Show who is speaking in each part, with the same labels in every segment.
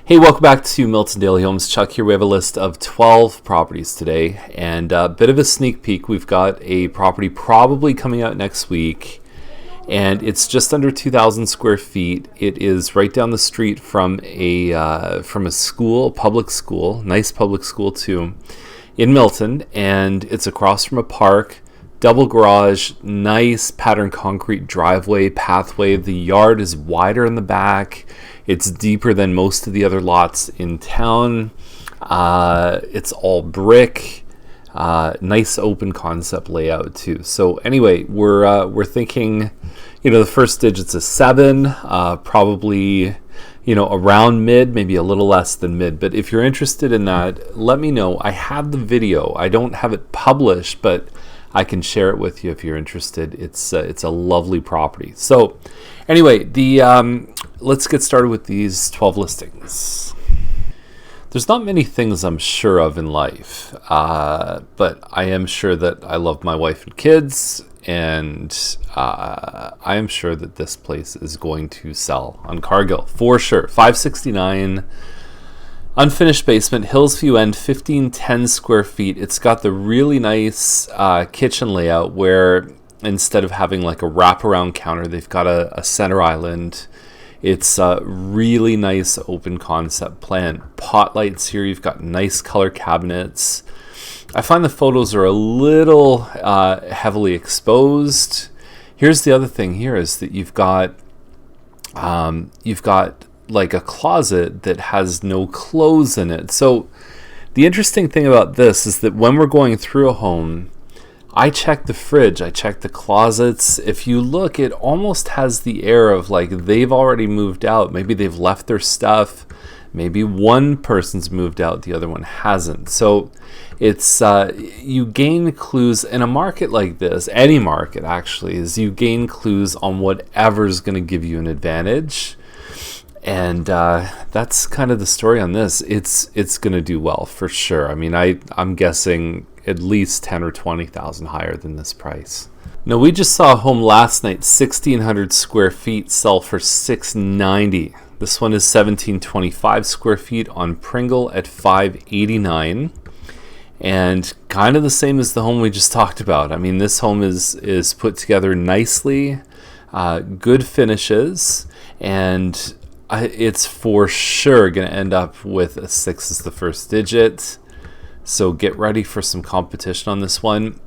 Speaker 1: Hey, welcome back to Milton Daily Homes. Chuck here. We have a list of 12 properties today, and a bit of a sneak peek. We've got a property probably coming out next week, and it's just under 2,000 square feet. It is right down the street from a school, a public school, nice public school too, in Milton, and it's across from a park. Double garage, nice patterned concrete driveway, pathway. The yard is wider in the back. It's deeper than most of the other lots in town. It's all brick. Nice open concept layout too. So anyway, we're thinking, the first digit's a 7, probably, around mid, maybe a little less than mid. But if you're interested in that, let me know. I have the video. I don't have it published, but I can share it with you if you're interested. It's a lovely property. So anyway, let's get started with these 12 listings. There's not many things I'm sure of in life, but I am sure that I love my wife and kids, and I am sure that this place is going to sell on Cargill for sure. 569. Unfinished basement, Hillsview end, 1510 square feet. It's got the really nice kitchen layout where instead of having like a wraparound counter, they've got a center island. It's a really nice open concept plan. Pot lights here, you've got nice color cabinets. I find the photos are a little heavily exposed. Here's the other thing here is that you've got like a closet that has no clothes in it. So the interesting thing about this is that when we're going through a home, I check the fridge, I check the closets. If you look, it almost has the air of like they've already moved out. Maybe they've left their stuff. Maybe one person's moved out, the other one hasn't. So it's you gain clues in a market like this, any market actually, is you gain clues on whatever's going to give you an advantage. And that's kind of the story on this. It's going to do well for sure. I mean, I'm guessing at least 10 or 20,000 higher than this price. Now, we just saw a home last night, 1,600 square feet, sell for $690. This one is 1,725 square feet on Pringle at $589, and kind of the same as the home we just talked about. I mean, this home is put together nicely, good finishes, and it's for sure going to end up with a 6 as the first digit. So get ready for some competition on this one.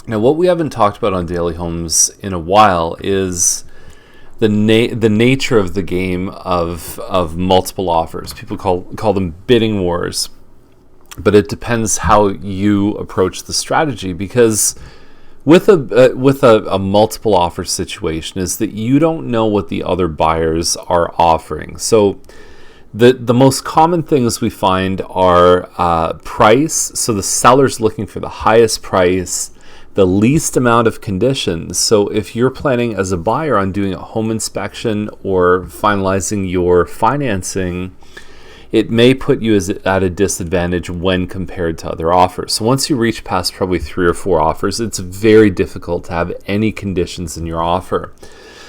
Speaker 1: Now, what we haven't talked about on Daily Homes in a while is the nature of the game of multiple offers. People call them bidding wars, but it depends how you approach the strategy, because with a multiple offer situation is that you don't know what the other buyers are offering. So the most common things we find are price. So the seller's looking for the highest price, the least amount of conditions. So if you're planning as a buyer on doing a home inspection or finalizing your financing, it may put you at a disadvantage when compared to other offers. So once you reach past probably 3 or 4 offers, it's very difficult to have any conditions in your offer.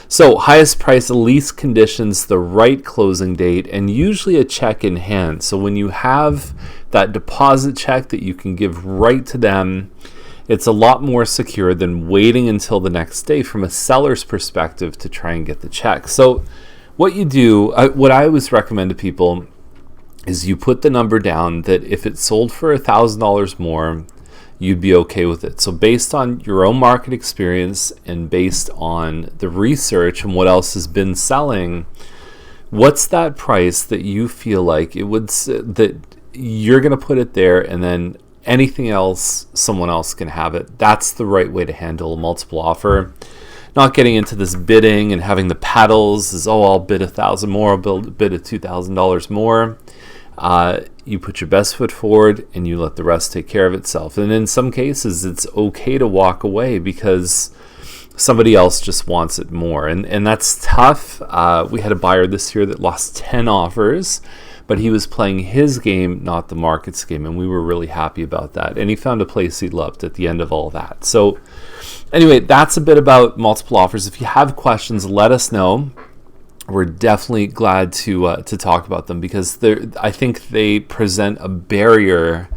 Speaker 1: So highest price, least conditions, the right closing date, and usually a check in hand. So when you have that deposit check that you can give right to them, it's a lot more secure than waiting until the next day from a seller's perspective to try and get the check. So what you do, what I always recommend to people is you put the number down that if it sold for $1,000 more, you'd be okay with it. So based on your own market experience and based on the research and what else has been selling, what's that price that you feel like it would, that you're going to put it there, and then anything else, someone else can have it. That's the right way to handle a multiple offer. Not getting into this bidding and having the paddles is, I'll bid $1,000 more, I'll bid $2,000 more. You put your best foot forward and you let the rest take care of itself. And in some cases, it's okay to walk away because somebody else just wants it more. And that's tough. We had a buyer this year that lost 10 offers, but he was playing his game, not the market's game. And we were really happy about that. And he found a place he loved at the end of all that. So anyway, that's a bit about multiple offers. If you have questions, let us know. we're definitely glad to talk about them, because I think they present a barrier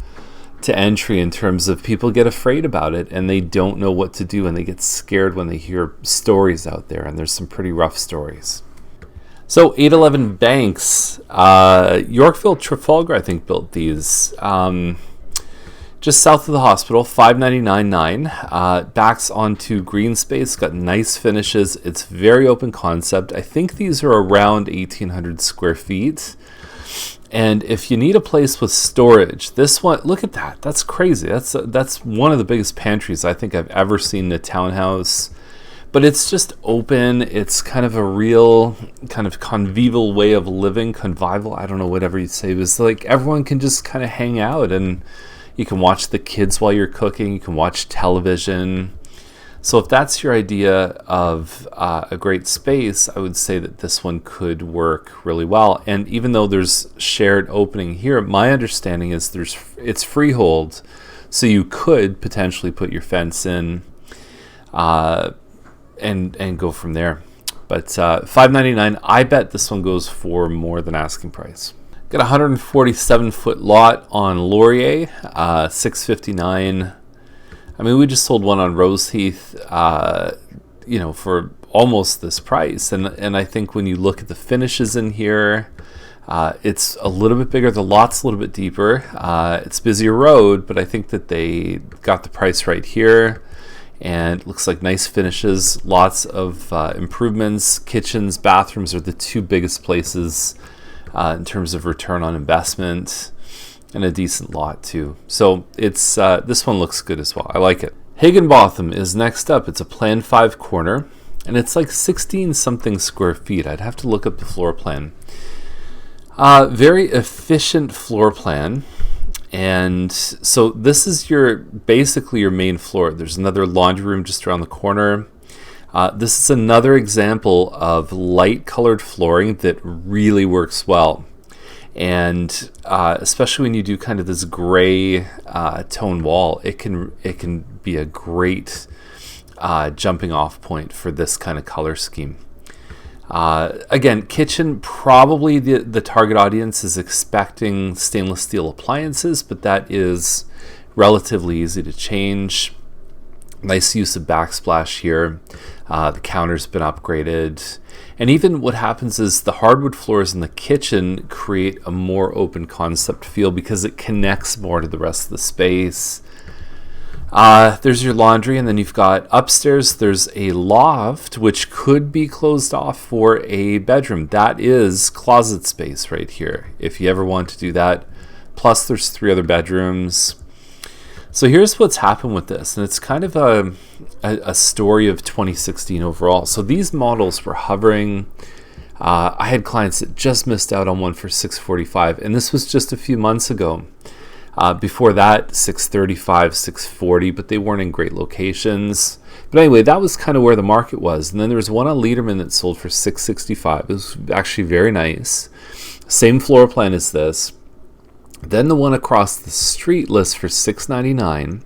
Speaker 1: to entry in terms of people get afraid about it and they don't know what to do, and they get scared when they hear stories out there, and there's some pretty rough stories. So 811 Banks, Yorkville Trafalgar, I think, built these. Just south of the hospital, $599.9. Backs onto greenspace, got nice finishes. It's very open concept. I think these are around 1,800 square feet. And if you need a place with storage, this one, look at that. That's crazy. That's one of the biggest pantries I think I've ever seen in a townhouse. But it's just open. It's kind of a real kind of convivial way of living. Convivial, I don't know, whatever you'd say. It's like everyone can just kind of hang out, and you can watch the kids while you're cooking. You can watch television. So if that's your idea of a great space, I would say that this one could work really well. And even though there's shared opening here, my understanding is it's freehold, so you could potentially put your fence in and go from there. But $599, I bet this one goes for more than asking price. Got a 147-foot lot on Laurier, $659. I mean, we just sold one on Roseheath, for almost this price. And I think when you look at the finishes in here, it's a little bit bigger. The lot's a little bit deeper. It's busier road, but I think that they got the price right here. And it looks like nice finishes, lots of improvements. Kitchens, bathrooms are the two biggest places in terms of return on investment, and a decent lot too. So it's this one looks good as well. I like it. Higginbotham is next up. It's a Plan 5 corner, and it's like 16 something square feet. I'd have to look up the floor plan. Very efficient floor plan. And so this is basically your main floor. There's another laundry room just around the corner. This is another example of light colored flooring that really works well. And especially when you do kind of this gray tone wall, it can be a great jumping off point for this kind of color scheme. Again, kitchen, probably the target audience is expecting stainless steel appliances, but that is relatively easy to change. Nice use of backsplash here. The counter's been upgraded. And even what happens is the hardwood floors in the kitchen create a more open concept feel because it connects more to the rest of the space. There's your laundry, and then you've got upstairs, there's a loft, which could be closed off for a bedroom. That is closet space right here, if you ever want to do that. Plus, there's 3 other bedrooms. So here's what's happened with this, and it's kind of a story of 2016 overall. So these models were hovering. I had clients that just missed out on one for $645, and this was just a few months ago. Before that, $635, $640, but they weren't in great locations. But anyway, that was kind of where the market was. And then there was one on Lederman that sold for $665. It was actually very nice. Same floor plan as this. Then the one across the street lists for $699.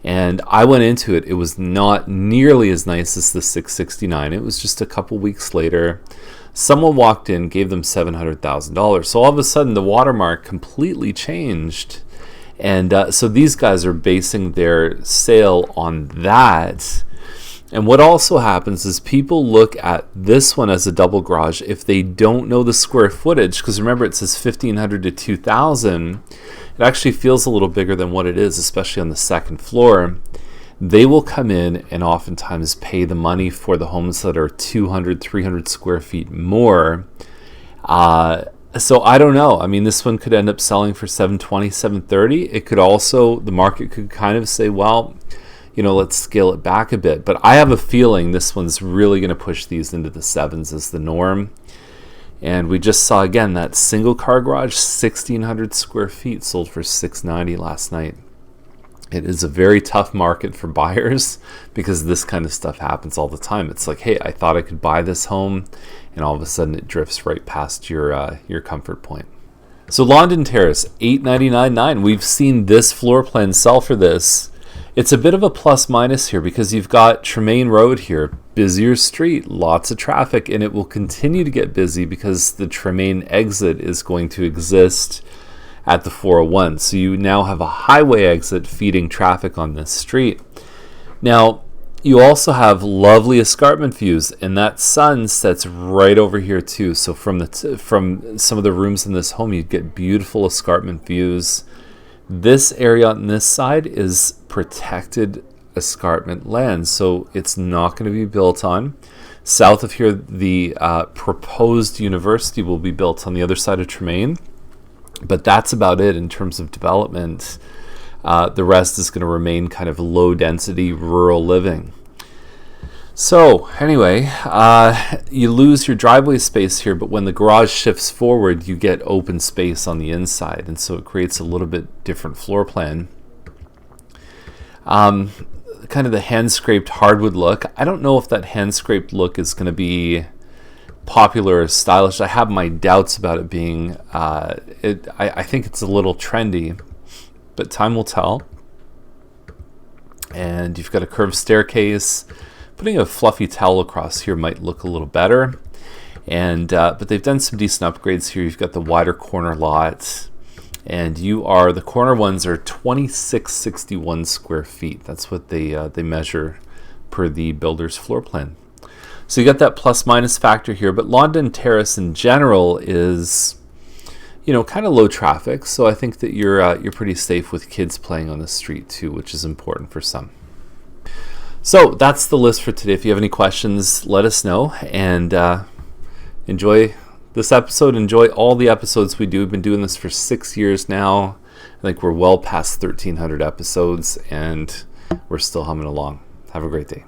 Speaker 1: And I went into it. It was not nearly as nice as the $669. It was just a couple weeks later. Someone walked in, gave them $700,000. So all of a sudden, the watermark completely changed. And so these guys are basing their sale on that. And what also happens is people look at this one as a double garage if they don't know the square footage, because remember it says 1,500 to 2,000. It actually feels a little bigger than what it is, especially on the second floor. They will come in and oftentimes pay the money for the homes that are 200, 300 square feet more. So I don't know. I mean, this one could end up selling for $720, $730. It could also, the market could kind of say, well, let's scale it back a bit. But I have a feeling this one's really going to push these into the sevens as the norm. And we just saw, again, that single car garage, 1,600 square feet, sold for $690 last night. It is a very tough market for buyers because this kind of stuff happens all the time. It's like, hey, I thought I could buy this home, and all of a sudden it drifts right past your comfort point. So London Terrace, $899.9. We've seen this floor plan sell for this. It's a bit of a plus minus here because you've got Tremaine Road here, busier street, lots of traffic, and it will continue to get busy because the Tremaine exit is going to exist at the 401. So you now have a highway exit feeding traffic on this street. Now, you also have lovely escarpment views, and that sun sets right over here too. So from some of the rooms in this home, you get beautiful escarpment views. This area on this side is protected escarpment land, so it's not going to be built on. South of here, the proposed university will be built on the other side of Tremaine, but that's about it in terms of development. The rest is going to remain kind of low density rural living. So anyway, you lose your driveway space here, but when the garage shifts forward, you get open space on the inside, and so it creates a little bit different floor plan. Kind of the hand-scraped hardwood look. I don't know if that hand-scraped look is going to be popular or stylish. I have my doubts about it being. I think it's a little trendy, but time will tell. And you've got a curved staircase. Putting a fluffy towel across here might look a little better. And but they've done some decent upgrades here. You've got the wider corner lot. And the corner ones are 2661 square feet. That's what they measure per the builder's floor plan. So you got that plus minus factor here, but London Terrace in general is, kind of low traffic. So I think that you're pretty safe with kids playing on the street too, which is important for some. So that's the list for today. If you have any questions, let us know, and enjoy this episode. Enjoy all the episodes we do. We've been doing this for 6 years now. I think we're well past 1,300 episodes, and we're still humming along. Have a great day.